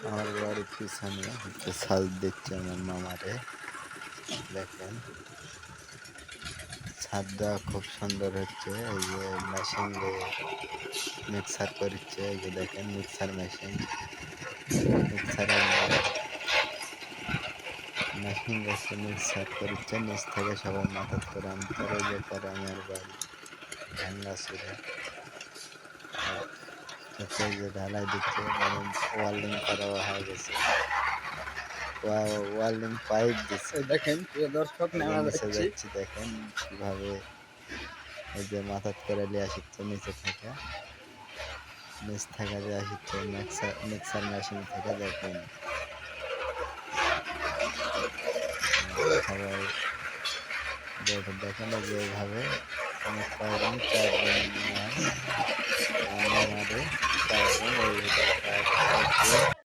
আমার বাড়ির পিছনে হচ্ছে ছাল দিচ্ছে আমার মামারে। দেখেন ছাদ দেওয়া খুব সুন্দর হচ্ছে। এই যে মেশিন দিয়ে মিক্সার করছে, এই যে দেখেন মিক্সার মেশিন, মিক্সারের মেশিন যাচ্ছে মিক্সার করছে, নিচ থেকে সবাই মাথাত করে আনতে যে পরে আমার বাড়ি ভাঙ্গাচুরা হচ্ছে, যে ঢালাই দিচ্ছে মানে ওয়ার্লিং করা হয়ে গেছে, ওয়ার্লিং পাইপ দিচ্ছে। দেখেন প্রিয় দর্শক, নেমে নিচে যাচ্ছি। যাচ্ছি দেখেন কিভাবে এই যে মাথাত করে নিয়ে আসছে নিচে থেকে, নিচ থেকে যে আসছে মিক্সার মেশিন থেকে। দেখেন সবাই দেখেন যে এইভাবে অনেক কয়জন, 4 জন মনে হয়, আমার মামারে 4 জন এই